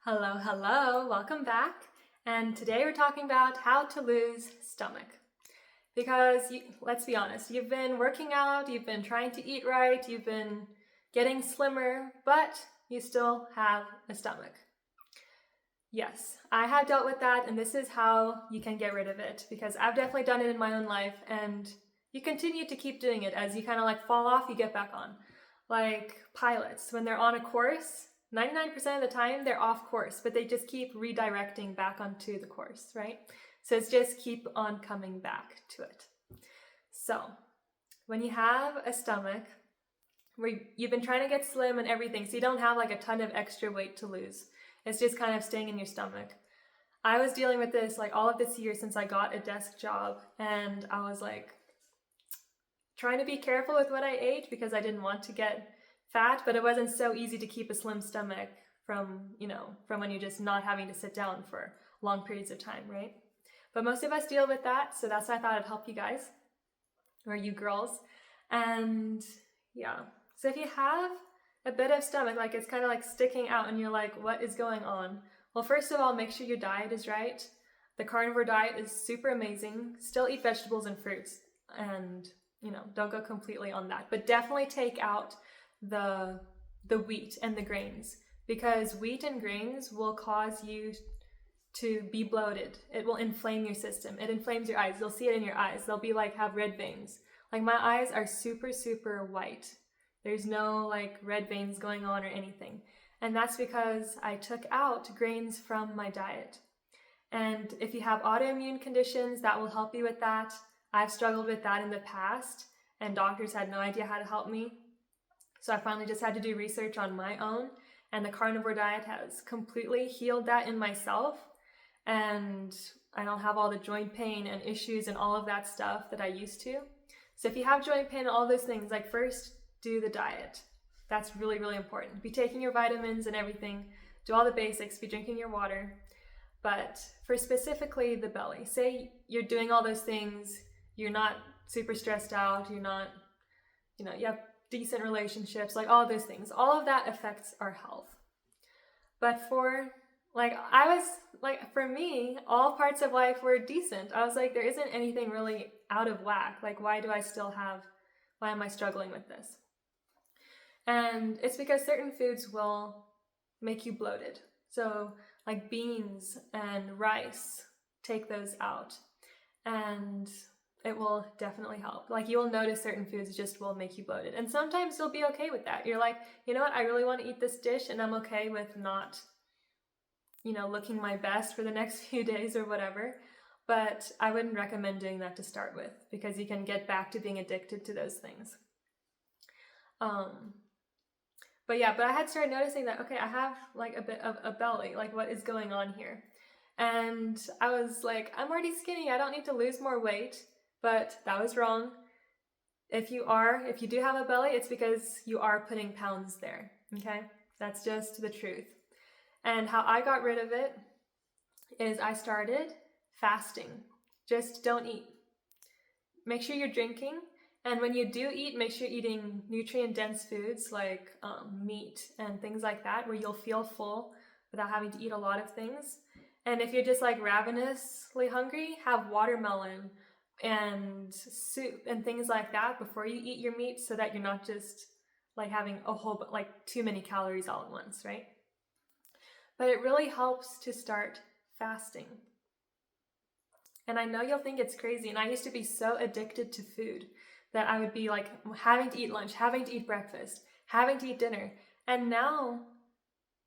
Hello, hello, welcome back. And today we're talking about how to lose stomach. Because let's be honest, you've been working out, you've been trying to eat right, you've been getting slimmer, but you still have a stomach. Yes, I have dealt with that, and this is how you can get rid of it, because I've definitely done it in my own life, and you continue to keep doing it. As you kind of like fall off, you get back on. Like pilots, when they're on a course, 99% of the time they're off course, but they just keep redirecting back onto the course, right? So it's just keep on coming back to it. So when you have a stomach where you've been trying to get slim and everything, so you don't have like a ton of extra weight to lose, it's just kind of staying in your stomach. I was dealing with this like all of this year since I got a desk job, and I was like trying to be careful with what I ate because I didn't want to get fat, but it wasn't so easy to keep a slim stomach from when you're just not having to sit down for long periods of time, right? But most of us deal with that, so that's why I thought I'd help you guys, or you girls. And yeah, so if you have a bit of stomach, like it's kind of like sticking out and you're like, what is going on? Well, first of all, make sure your diet is right. The carnivore diet is super amazing. Still eat vegetables and fruits, and don't go completely on that, but definitely take out the wheat and the grains, because wheat and grains will cause you to be bloated. It will inflame your system. It inflames your eyes. You'll see it in your eyes. They'll be like have red veins. Like my eyes are super white. There's no like red veins going on or anything. And that's because I took out grains from my diet. And if you have autoimmune conditions, that will help you with that. I've struggled with that in the past, and doctors had no idea how to help me. So I finally just had to do research on my own, and the carnivore diet has completely healed that in myself, and I don't have all the joint pain and issues and all of that stuff that I used to. So if you have joint pain and all those things, like first do the diet. That's really important. Be taking your vitamins and everything, do all the basics, be drinking your water. But for specifically the belly, say you're doing all those things, you're not super stressed out, you're not, you have decent relationships, like all those things, all of that affects our health. But for me, all parts of life were decent. I was like, there isn't anything really out of whack. Like, why am I struggling with this? And it's because certain foods will make you bloated. So like beans and rice, take those out, and it will definitely help. Like you will notice certain foods just will make you bloated. And sometimes you'll be okay with that. You're like, you know what, I really want to eat this dish, and I'm okay with not, looking my best for the next few days or whatever. But I wouldn't recommend doing that to start with, because you can get back to being addicted to those things. But I had started noticing that, okay, I have like a bit of a belly, like what is going on here? And I was like, I'm already skinny, I don't need to lose more weight. But that was wrong. If you do have a belly, it's because you are putting pounds there, okay? That's just the truth. And how I got rid of it is I started fasting. Just don't eat. Make sure you're drinking. And when you do eat, make sure you're eating nutrient-dense foods like meat and things like that, where you'll feel full without having to eat a lot of things. And if you're just like ravenously hungry, have watermelon and soup and things like that before you eat your meat, so that you're not just like having too many calories all at once, right? But it really helps to start fasting. And I know you'll think it's crazy, and I used to be so addicted to food that I would be like having to eat lunch, having to eat breakfast, having to eat dinner. And now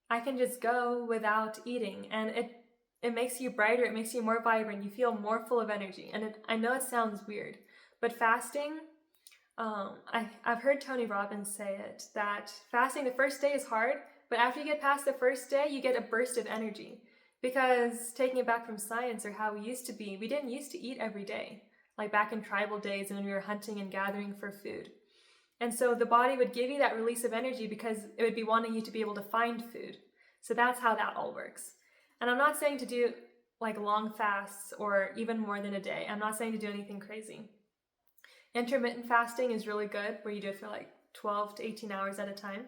I can just go without eating, and it makes you brighter, it makes you more vibrant, you feel more full of energy. And I know it sounds weird, but fasting, I've heard Tony Robbins say it, that fasting the first day is hard, but after you get past the first day, you get a burst of energy. Because taking it back from science, or how we used to be, we didn't used to eat every day, like back in tribal days when we were hunting and gathering for food. And so the body would give you that release of energy because it would be wanting you to be able to find food. So that's how that all works. And I'm not saying to do like long fasts or even more than a day. I'm not saying to do anything crazy. Intermittent fasting is really good, where you do it for like 12 to 18 hours at a time.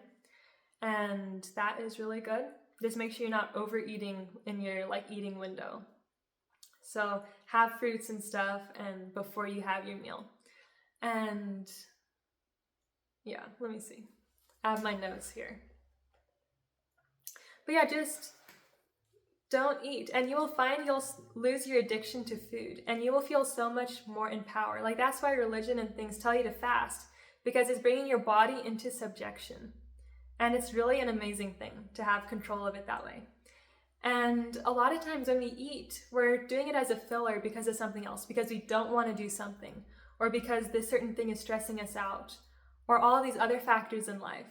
And that is really good. just make sure you're not overeating in your like eating window. So have fruits and stuff and before you have your meal. And yeah, let me see. I have my notes here. But yeah, just don't eat, and you will find you'll lose your addiction to food, and you will feel so much more in power. Like that's why religion and things tell you to fast, because it's bringing your body into subjection. And it's really an amazing thing to have control of it that way. And a lot of times when we eat, we're doing it as a filler because of something else, because we don't want to do something, or because this certain thing is stressing us out, or all these other factors in life.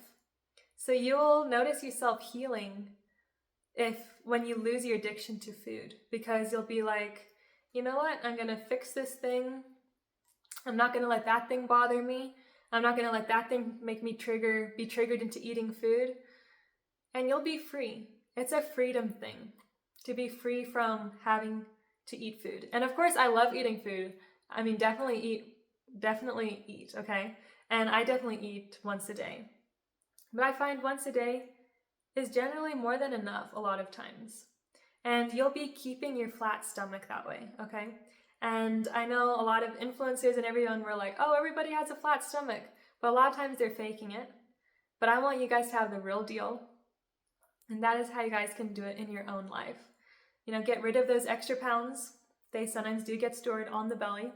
So you'll notice yourself healing when you lose your addiction to food, because you'll be like, you know what, I'm going to fix this thing. I'm not going to let that thing bother me. I'm not going to let that thing make me be triggered into eating food. And you'll be free. It's a freedom thing to be free from having to eat food. And of course, I love eating food. I mean, definitely eat, okay? And I definitely eat once a day. But I find once a day is generally more than enough a lot of times. And you'll be keeping your flat stomach that way, okay? And I know a lot of influencers and everyone were like, oh, everybody has a flat stomach. But a lot of times they're faking it. But I want you guys to have the real deal. And that is how you guys can do it in your own life. You know, get rid of those extra pounds. They sometimes do get stored on the belly.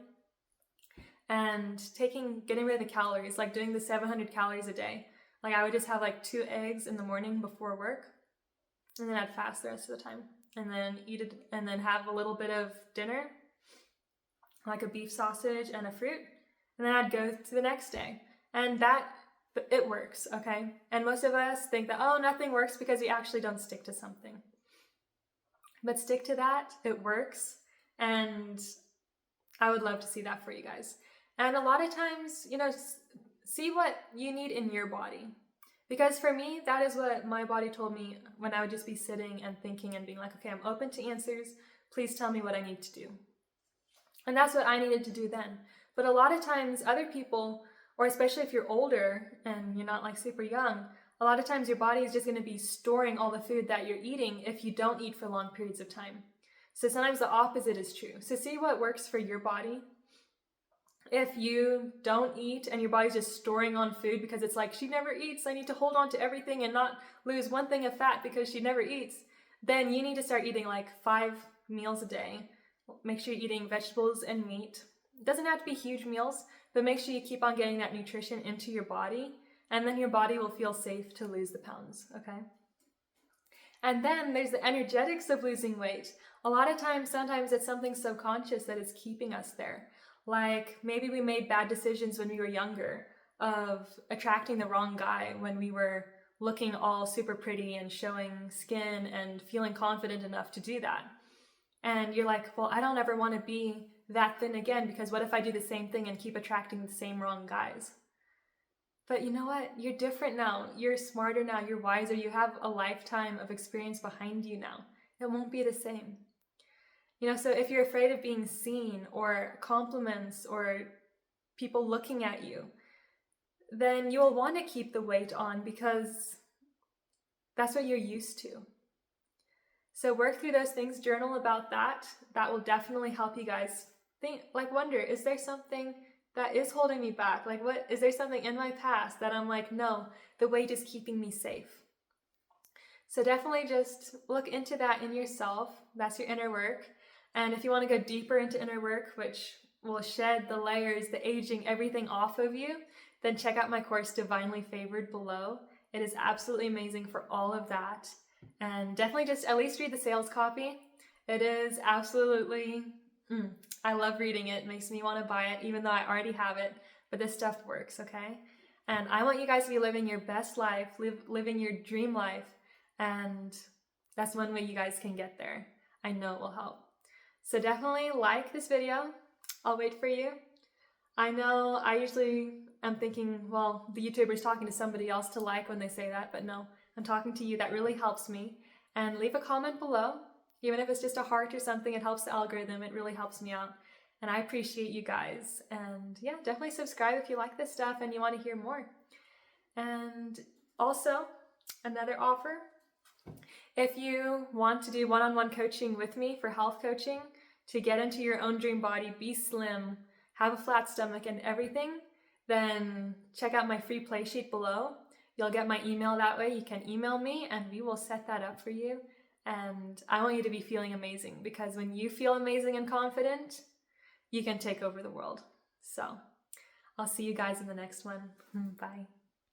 And getting rid of the calories, like doing the 700 calories a day. Like I would just have like 2 eggs in the morning before work, and then I'd fast the rest of the time, and then eat it, and then have a little bit of dinner, like a beef sausage and a fruit, and then I'd go to the next day. And it works, okay? And most of us think that, oh, nothing works because we actually don't stick to something. But stick to that, it works, and I would love to see that for you guys. And a lot of times, you know, see what you need in your body. Because for me, that is what my body told me when I would just be sitting and thinking and being like, okay, I'm open to answers. Please tell me what I need to do. And that's what I needed to do then. But a lot of times other people, or especially if you're older and you're not like super young, a lot of times your body is just going to be storing all the food that you're eating if you don't eat for long periods of time. So sometimes the opposite is true. So see what works for your body. If you don't eat and your body's just storing on food because it's like, she never eats, I need to hold on to everything and not lose one thing of fat because she never eats, then you need to start eating like 5 meals a day. Make sure you're eating vegetables and meat. It doesn't have to be huge meals, but make sure you keep on getting that nutrition into your body, and then your body will feel safe to lose the pounds, okay? And then there's the energetics of losing weight. A lot of times, sometimes it's something subconscious that is keeping us there. Like maybe we made bad decisions when we were younger of attracting the wrong guy when we were looking all super pretty and showing skin and feeling confident enough to do that. And you're like, well, I don't ever want to be that thin again, because what if I do the same thing and keep attracting the same wrong guys? But you know what? You're different now. You're smarter now. You're wiser. You have a lifetime of experience behind you now. It won't be the same. You know, so if you're afraid of being seen or compliments or people looking at you, then you'll want to keep the weight on because that's what you're used to. So work through those things, journal about that. That will definitely help you guys wonder, is there something that is holding me back? Like, is there something in my past that I'm like, no, the weight is keeping me safe? So definitely just look into that in yourself. That's your inner work. And if you want to go deeper into inner work, which will shed the layers, the aging, everything off of you, then check out my course, Divinely Favored, below. It is absolutely amazing for all of that. And definitely just at least read the sales copy. It is absolutely, I love reading it. It makes me want to buy it, even though I already have it. But this stuff works, okay? And I want you guys to be living your best life, living your dream life. And that's one way you guys can get there. I know it will help. So definitely like this video. I'll wait for you. I know I usually am thinking, well, the YouTuber's talking to somebody else to like when they say that, but no, I'm talking to you. That really helps me. And leave a comment below. Even if it's just a heart or something, it helps the algorithm. It really helps me out. And I appreciate you guys. And yeah, definitely subscribe if you like this stuff and you want to hear more. And also, another offer. If you want to do one-on-one coaching with me for health coaching, to get into your own dream body, be slim, have a flat stomach and everything, then check out my free play sheet below. You'll get my email that way. You can email me and we will set that up for you. And I want you to be feeling amazing, because when you feel amazing and confident, you can take over the world. So I'll see you guys in the next one. Bye.